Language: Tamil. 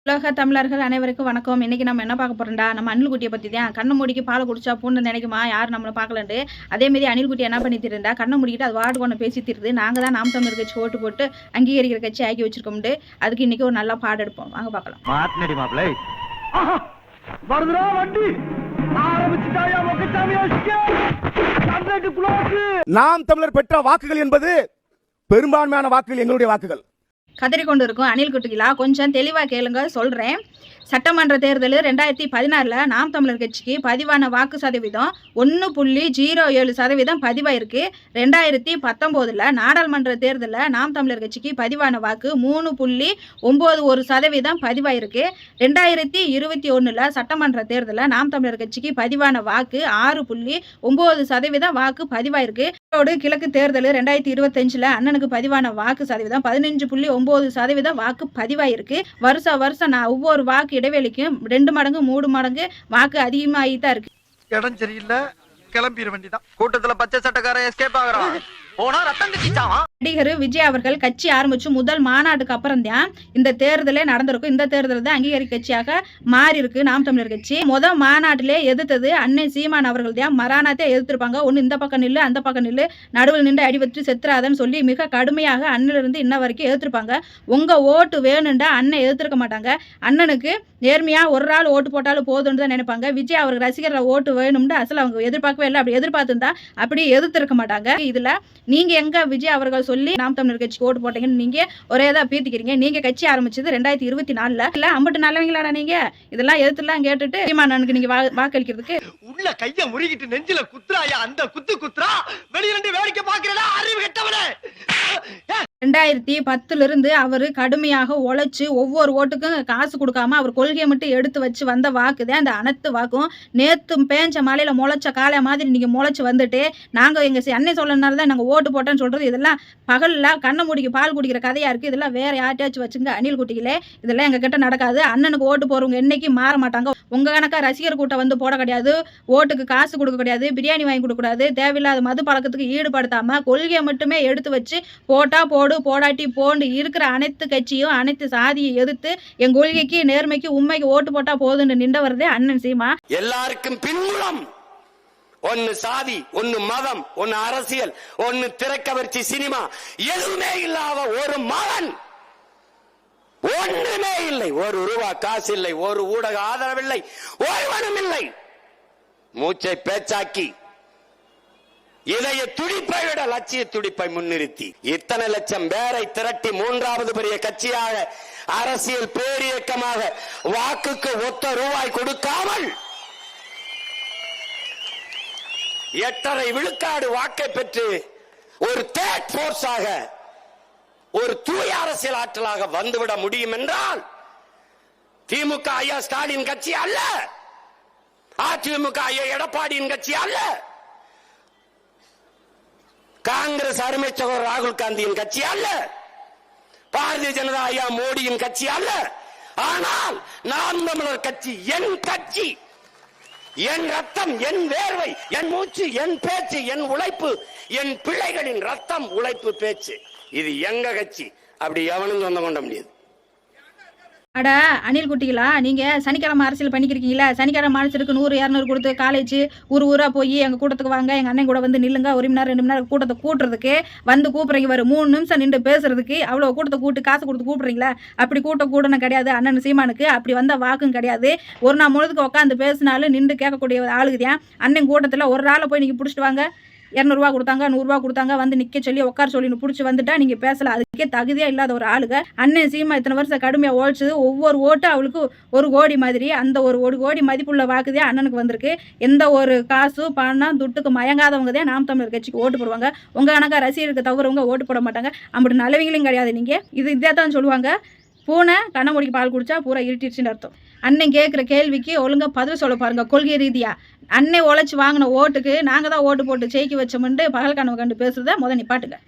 உலக தமிழர்கள் அனைவருக்கும் வணக்கம். இன்னைக்கு நம்ம என்ன பார்க்க போறோம்டா, நம்ம அணில்குட்டியை பத்தி தான். கண்ணை மூடிக்கு பால் குடிச்சா பூண்டு நினைக்குமா யாரும் நம்மளை பார்க்கலன்ட்டு. அதேமாரி அணில்குட்டி என்ன பண்ணி திருந்தா, கண்ணை மூடிக்கிட்டு அது வாட்டு கொண்டு பேசி திருது. நாங்கள் தான் நாம் தமிழர் கட்சி ஓட்டு போட்டு அங்கீகரிக்கிற கட்சி ஆக்கி வச்சிருக்கோம்ட்டு. அதுக்கு இன்னைக்கு ஒரு நல்ல பாடம் எடுப்போம், வாங்க பார்க்கலாம். நாம் தமிழர் பெற்ற வாக்குகள் என்பது பெரும்பான்மையான வாக்குகள் எங்களுடைய வாக்குகள். கதறி கொண்டு இருக்கும் அணில் குட்டிகளா, கொஞ்சம் தெளிவாக கேளுங்க சொல்கிறேன். சட்டமன்ற தேர்தல் 2016 நாம் தமிழர் கட்சிக்கு பதிவான வாக்கு சதவீதம் 1.07% பதிவாயிருக்கு. 2019 நாடாளுமன்ற தேர்தலில் நாம் தமிழர் கட்சிக்கு பதிவான வாக்கு 3.91% பதிவாயிருக்கு. 2021 சட்டமன்ற தேர்தலில் நாம் தமிழர் கட்சிக்கு பதிவான வாக்கு 6.9% வாக்கு பதிவாயிருக்கு. கிழக்கு தேர்தல் 2025 அண்ணனுக்கு பதிவான வாக்கு சதவீதம் 15.9% வாக்கு பதிவாயிருக்கு. வருஷம் ஒவ்வொரு வாக்கு இடைவெளிக்கும் 2 மடங்கு 3 மடங்கு வாக்கு அதிகமாகிதான் இருக்கு. இடம் சரியில்லை, கிளம்பிட வேண்டியதான். கூட்டத்துல பச்சை சட்டக்காரன் எஸ்கேப் ஆகுறான். போனா ரத்தம் கட்டிச்சான். நடிகர் விஜய் அவர்கள் கட்சி ஆரம்பிச்சு முதல் மாநாட்டுக்கு அப்புறம் தான் இந்த தேர்தலே நடந்திருக்கும். இந்த தேர்தல் தான் அங்கீகரிக்க கட்சியாக மாறி இருக்கு நாம் தமிழர் கட்சி. முதல் மாநாட்டிலே எதிர்த்தது அன்னை சீமான் அவர்கள் தான். மரானாத்தே எதிர்த்திருப்பாங்க. ஒன்று இந்த பக்கம் நில்லு, அந்த பக்கம் நில்லு, நடுவில் நின்று அடிபட்டு செத்துறாதன்னு சொல்லி மிக கடுமையாக அண்ணனிலிருந்து இன்ன வரைக்கும் எதிர்த்திருப்பாங்க. உங்க ஓட்டு வேணுண்டா அண்ணன் எதிர்த்திருக்க மாட்டாங்க. அண்ணனுக்கு நேர்மையா ஒரு ஆள் ஓட்டு போட்டாலும் போதுன்னு தான் நினைப்பாங்க. விஜய் அவருக்கு ரசிகர் ஓட்டு வேணும்னு அசல் அவங்க எதிர்பார்க்கவே இல்லை. அப்படி எதிர்பார்த்துருந்தா அப்படி எதிர்த்திருக்க மாட்டாங்க. இதுல நீங்க எங்க விஜய் அவர்கள் சொல்லி நாம் தமிழர் கட்சிக்கு ஓட்டு போட்டீங்கன்னு நீங்க ஒரே தான் பீத்திக்கிறீங்க. நீங்க கட்சி ஆரம்பிச்சது 2024 இல்ல 50 நல்லவங்களாடா நீங்க. இதெல்லாம் எதிர்த்துலாம் கேட்டுட்டு சீமானனுக்கு நீங்க வாக்களிக்கிறதுக்கு உள்ள கைய முறிக்கிட்டு நெஞ்சில குத்துறாயா, அந்த குத்துறா வெளியில இருந்து வேடிக்கை பாக்குறடா அறிவு கெட்டவனே. 2010 அவர் கடுமையாக உழைச்சு ஒவ்வொரு ஓட்டுக்கும் காசு கொடுக்காம அவர் கொள்கையை மட்டும் எடுத்து வச்சு வந்த வாக்கு தான் அந்த அனைத்து வாக்கும். நேற்று பேஞ்ச மலையில முளைச்ச காலை மாதிரி நீங்க முளைச்சு வந்துட்டு நாங்க எங்க அன்னை சொல்லனால தான் நாங்க ஓட்டு போட்டோன்னு சொல்றது இதெல்லாம் பகல்ல கண்ணை மூடிக்கு பால் குடிக்கிற கதையா இருக்கு. இதெல்லாம் வேற யார்ட்டாச்சும் வச்சுங்க அணில் குட்டிகளே. இதெல்லாம் எங்க கிட்ட நடக்காது. அண்ணனுக்கு ஓட்டு போறவங்க என்னைக்கு மாற மாட்டாங்க. உங்க கணக்கா ரசிகர் கூட்டம் வந்து போட கிடையாது, ஓட்டுக்கு காசு கொடுக்க கிடையாது, பிரியாணி வாங்கி கொடுக்க கூடாது, தேவையில்லாத மது பழக்கத்துக்கு ஈடுபடுத்தாம கொள்கையை மட்டுமே எடுத்து வச்சு போட்டா போடு போடாட்டி போண்டு இருக்கிற அனைத்து கட்சியும் அனைத்து சாதியை எதிர்த்து என் கொள்கைக்கு நேர்மைக்கு உண்மைக்கு ஓட்டு போட்டா போதுன்னு நின்றவரதே அண்ணன் சீமா. எல்லாருக்கும் பின்புலம் ஒன்னு சாதி, ஒன்னு மதம், ஒன்னு அரசியல், ஒன்னு திரைக்கவர்ச்சி சினிமா, எதுவுமே இல்லாத ஒரு மகன், ஒன்றுமே இல்லை. ஒரு ரூபா காசு இல்லை, ஒரு ஊடக ஆதரவில்லை, ஒருவனும் இல்லை. மூச்சை பேச்சாக்கி இதய துடிப்பை விட லட்சிய துடிப்பை முன்னிறுத்தி இத்தனை லட்சம் பேரை திரட்டி மூன்றாவது பெரிய கட்சியாக அரசியல் பேரியக்கமாக வாக்குக்கு ஒத்த ரூபாய் கொடுக்காமல் 8.5 விழுக்காடு வாக்கை பெற்று ஒரு தேர்ட் போர்ஸாக ஒரு தூய அரசியல் ஆற்றலாக வந்துவிட முடியும் என்றால் திமுக ஐயா ஸ்டாலின் கட்சி அல்ல, அதிமுக ஐயா எடப்பாடியின் கட்சி அல்ல, காங்கிரஸ் அருமை சகோதரர் ராகுல் காந்தியின் கட்சி அல்ல, பாரதிய ஜனதா ஐயா மோடியின் கட்சி அல்ல. ஆனால் நாம் தமிழர் கட்சி என் கட்சி, என் ரத்தம், என் வேர்வை, என் மூச்சு, என் பேச்சு, என் உழைப்பு, என் பிள்ளைகளின் ரத்தம், உழைப்பு, பேச்சு, இது எங்க கட்சி. அப்படி எவனும் சொந்தம் கொண்ட முடியாது. அட அணில் குட்டிகளா, நீங்கள் சனிக்கிழமை அரசியல் பண்ணிக்கிறீங்களா? சனிக்கிழமை அரசியலுக்கு 100-200 கொடுத்து காலேஜ் ஊராக போய் எங்கள் கூட்டத்துக்கு வாங்க, எங்கள் அண்ணன் கூட வந்து நில்லுங்க, 1 மணி நேரம் 2 மணி நேரம் கூட்டத்தை கூட்டுறதுக்கு வந்து கூப்பிட்றீங்க. வரும் 3 நிமிஷம் நின்று பேசுறதுக்கு அவ்வளோ கூட்டத்தை கூட்டு காசு கொடுத்து கூப்பிட்றீங்களா? அப்படி கூட்டம் கூடணும் கிடையாது அண்ணன் சீமானுக்கு. அப்படி வந்த வாக்கும் கிடையாது. ஒரு நாள் முழுதுக்கு உட்காந்து பேசினாலும் நின்று கேட்கக்கூடிய ஆளுக்குதான். அண்ணன் கூட்டத்தில் ஒரு ஆளை போய் நீங்கள் பிடிச்சிட்டு வாங்க, 200 கொடுத்தாங்க, 100 கொடுத்தாங்க, வந்து நிற்க சொல்லி உட்கார சொல்லி பிடிச்சி வந்துட்டா நீங்கள் பேசலாம். அதுக்கே தகுதியா இல்லாத ஒரு ஆளுங்க. அண்ணன் சீமா இத்தனை வருஷம் கடுமையாக ஓடிச்சது. ஒவ்வொரு ஓட்டு அவளுக்கு 1 கோடி மாதிரி. அந்த ஒரு 1 கோடி மதிப்புள்ள வாக்குதே அண்ணனுக்கு வந்திருக்கு. எந்த ஒரு காசு பணம் துட்டுக்கு மயங்காதவங்க தான் நாம் தமிழர் கட்சிக்கு ஓட்டு போடுவாங்க. உங்கள் கணக்கா ரசிகருக்கு தவிரவங்க ஓட்டு போட மாட்டாங்க. அப்படி நல்லவங்களும் கிடையாது. நீங்கள் இதே தான் சொல்லுவாங்க, பூனை கண்ண மூடிக்கு பால் குடிச்சா பூரா இருட்டிடுச்சுன்னு அர்த்தம். அண்ணன் கேட்குற கேள்விக்கு ஒழுங்கா பதில் சொல்ல பாருங்க. கொள்கை ரீதியா அன்னை உழைச்சி வாங்கின ஓட்டுக்கு நாங்கள் தான் ஓட்டு போட்டு ஜெயிக்க வச்சோம்னு பகல் கனவு கண்டு பேசுறத நிப்பாட்டுங்க.